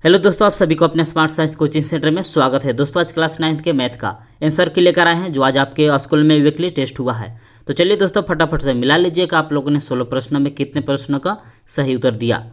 Hello दोस्तों, आप सभी को अपने स्मार्ट साइंस कोचिंग सेंटर में स्वागत है। दोस्तों आज क्लास 9th के मैथ का आंसर की लेकर आए हैं जो आज आपके स्कूल में वीकली टेस्ट हुआ है। तो चलिए दोस्तों फटाफट से मिला लीजिए कि आप लोगों ने 16 प्रश्नों में कितने प्रश्नों का सही उत्तर दिया।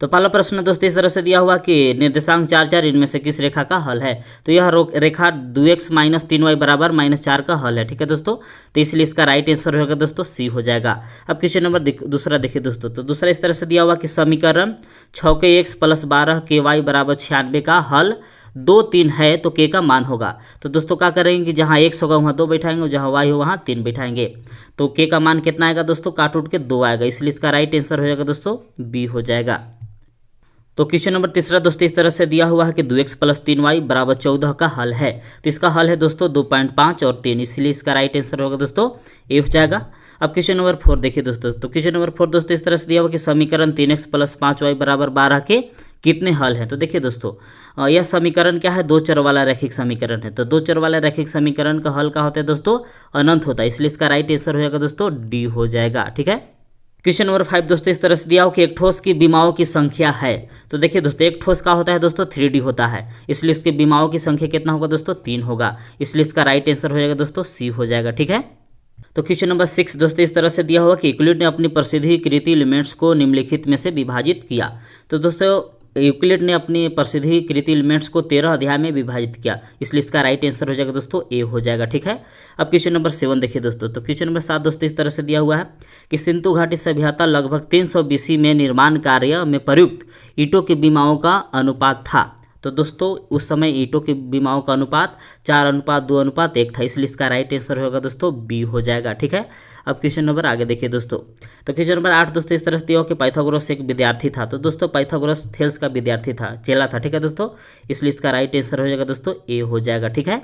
तो पहला प्रश्न दोस्तों इस तरह से दिया हुआ कि निर्देशांक 4 4 इनमें से किस रेखा का हल है। तो यह रेखा 2x - 3y बराबर -4 का हल है। ठीक है दोस्तों, तो इसलिए इसका राइट आंसर होगा दोस्तों सी हो जाएगा। अब क्वेश्चन नंबर दूसरा देखिए दोस्तों। तो दूसरा इस तरह से दिया हुआ कि समीकरण 6x + 12ky बराबर 96 का हल 2 3 है तो k का मान होगा। तो दोस्तों क्या करेंगे कि जहाँ x होगा वहाँ 2 बैठाएंगे और जहाँ y हो वहाँ 3 बैठाएंगे। तो k का मान कितना आएगा दोस्तों, काट उठ के 2 आएगा, इसलिए इसका राइट आंसर हो जाएगा दोस्तों बी हो जाएगा। तो क्वेश्चन नंबर तीसरा दोस्तों इस तरह से दिया हुआ है कि 2x + 3y बराबर 14 का हल है। तो इसका हल है दोस्तों 2.5 और 3, इसलिए इसका राइट आंसर होगा दोस्तों ए हो जाएगा। अब क्वेश्चन नंबर 4 देखिए दोस्तों। तो क्वेश्चन नंबर 4 दोस्तों इस तरह से दिया हुआ कि समीकरण 3x + 5y बराबर 12 के कितने हल हैं। तो देखिए दोस्तों यह समीकरण क्या है, 2 चर वाला रैखिक समीकरण है। तो 2 चर वाला रैखिक समीकरण का हल क्या होता है दोस्तों, अनंत होता है, इसलिए इसका राइट आंसर हो जाएगा दोस्तों डी हो जाएगा। ठीक है। क्वेश्चन नंबर 5 दोस्तों इस तरह से दिया हो कि एक ठोस की विमाओं की संख्या है। तो देखिए दोस्तों एक ठोस का होता है दोस्तों 3D होता है, इसलिए इसके विमाओं की संख्या कितना होगा दोस्तों 3 होगा, इसलिए इसका राइट आंसर हो जाएगा दोस्तों सी हो जाएगा। ठीक है। तो क्वेश्चन नंबर 6 दोस्तों इस तरह से दिया हुआ कि यूक्लिड ने अपनी प्रसिद्धीकृत एलिमेंट्स को निम्नलिखित में से विभाजित किया। तो दोस्तों यूक्लिड ने अपनी प्रसिद्धीकृत एलिमेंट्स को 13 अध्याय में विभाजित किया, इसलिए इसका राइट आंसर हो जाएगा दोस्तों ए हो जाएगा। ठीक है। अब क्वेश्चन नंबर 7 देखिए दोस्तों। तो क्वेश्चन नंबर 7 दोस्तों इस तरह से दिया हुआ है कि सिंधु घाटी सभ्यता लगभग 300 BC में निर्माण कार्य में प्रयुक्त ईंटों की विमाओं का अनुपात था। तो दोस्तों उस समय ईंटों की विमाओं का अनुपात 4:2:1 था, इसलिए इसका राइट आंसर होगा दोस्तों बी हो जाएगा। ठीक है। अब क्वेश्चन नंबर आगे देखिए दोस्तों। तो क्वेश्चन नंबर 8 दोस्तों इस तरह से दिया हो कि पाइथागोरस एक विद्यार्थी था। तो दोस्तों पाइथागोरस थेल्स का विद्यार्थी था, चेला था। ठीक है दोस्तों, इसलिए इसका राइट आंसर हो जाएगा दोस्तों ए हो जाएगा। ठीक है।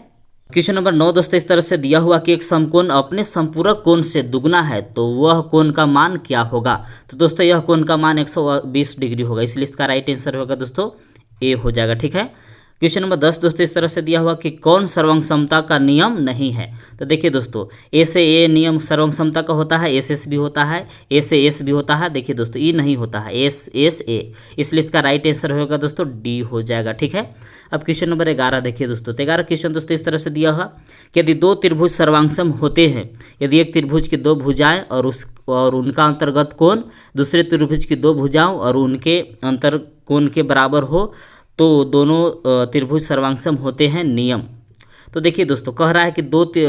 क्वेश्चन नंबर 9 दोस्तों इस तरह से दिया हुआ कि एक समकोण अपने संपूरक कोण से दुगना है तो वह कोण का मान क्या होगा। तो दोस्तों यह कोण का मान 120 डिग्री होगा, इसलिए इसका राइट आंसर होगा दोस्तों ए हो जाएगा। ठीक है। क्वेश्चन नंबर 10 दोस्तों इस तरह से दिया हुआ कि कौन सर्वांग समता का नियम नहीं है। तो देखिए दोस्तों ए से ए नियम सर्वांग समता का होता है, एस एस भी होता है, ए से एस भी होता है। देखिए दोस्तों ई नहीं होता है, एस एस ए, इसलिए इसका राइट आंसर होगा दोस्तों डी हो जाएगा। ठीक है। अब क्वेश्चन नंबर 11 देखिए दोस्तों। तो 11 क्वेश्चन दोस्तों इस तरह से दिया हुआ कि यदि 2 त्रिभुज सर्वांगसम होते हैं, यदि एक त्रिभुज की 2 भुजाएं और उनका अंतर्गत कोण दूसरे त्रिभुज की 2 भुजाओं और उनके अंतर कोण के बराबर हो तो दोनों त्रिभुज सर्वांगसम होते हैं नियम। तो देखिए दोस्तों कह रहा है कि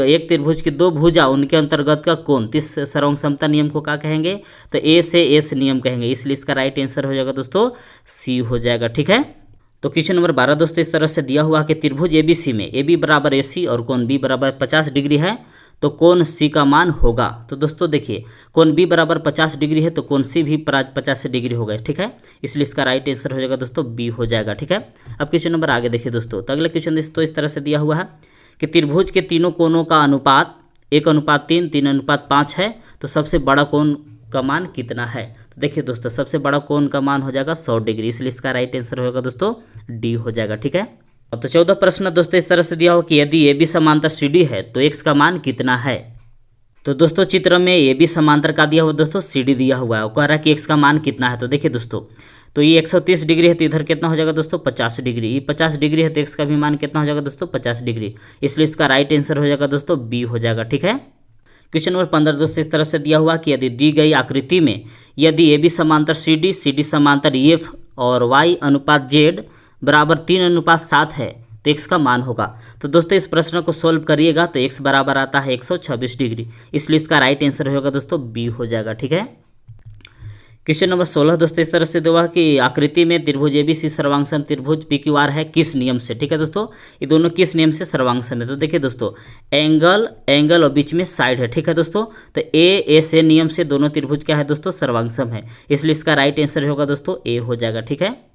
एक त्रिभुज की 2 भुजा उनके अंतर्गत का कोण, इस सर्वांगसमता नियम को क्या कहेंगे, तो ए से एस नियम कहेंगे, इसलिए इसका राइट आंसर हो जाएगा दोस्तों सी हो जाएगा। ठीक है। तो क्वेश्चन नंबर 12 दोस्तों इस तरह से दिया हुआ कि त्रिभुज एबीसी में ए बी बराबर AC और कोण बी बराबर 50 डिग्री है तो कोण सी का मान होगा। तो दोस्तों देखिए कोण बी बराबर 50 डिग्री है तो कोण सी भी 50 डिग्री होगा। ठीक है, इसलिए इसका राइट आंसर हो जाएगा दोस्तों बी हो जाएगा। ठीक है। अब क्वेश्चन नंबर आगे देखिए दोस्तों। तो अगला क्वेश्चन दोस्तों इस तरह से दिया हुआ है कि त्रिभुज के तीनों कोणों का अनुपात 1:3, 3:5 है तो सबसे बड़ा कोण का मान कितना है। तो देखिए दोस्तों सबसे बड़ा कोण का मान हो जाएगा 100 डिग्री, इसलिए इसका राइट आंसर होगा दोस्तों डी हो जाएगा। ठीक है। तो 14 प्रश्न दोस्तों इस तरह से दिया हो कि यदि ए बी समांतर सी डी है तो एक्स का मान कितना है। तो दोस्तों चित्र में ए बी समांतर का दिया हुआ दोस्तों सी डी दिया हुआ है, वो कह रहा है कि एक्स का मान कितना है। तो देखिए दोस्तों तो ये 130 डिग्री है तो इधर कितना हो जाएगा दोस्तों 50 डिग्री, ये 50 डिग्री है तो एक्स का भी मान कितना हो जाएगा दोस्तों 50 डिग्री, इसलिए इसका राइट आंसर हो जाएगा दोस्तों बी हो जाएगा। ठीक है। क्वेश्चन नंबर 15 दोस्तों इस तरह से दिया हुआ कि यदि दी गई आकृति में यदि ए बी समांतर सी डी समांतर EF और y अनुपात Z बराबर 3:7 है तो एक्स का मान होगा। तो दोस्तों इस प्रश्न को सोल्व करिएगा तो एक्स बराबर आता है 126 डिग्री, इसलिए इसका राइट आंसर होगा दोस्तों बी हो जाएगा। ठीक है। क्वेश्चन नंबर 16 दोस्तों इस तरह से दिया कि आकृति में त्रिभुज एबीसी सर्वांगसम त्रिभुज PQR है किस नियम से। ठीक है दोस्तों, ये दोनों किस नियम से सर्वांगसम है। तो देखिए दोस्तों एंगल और बीच में साइड है। ठीक है दोस्तों, तो ए से नियम से दोनों त्रिभुज क्या है दोस्तों सर्वांगसम है, इसलिए इसका राइट आंसर होगा दोस्तों ए हो जाएगा। ठीक है।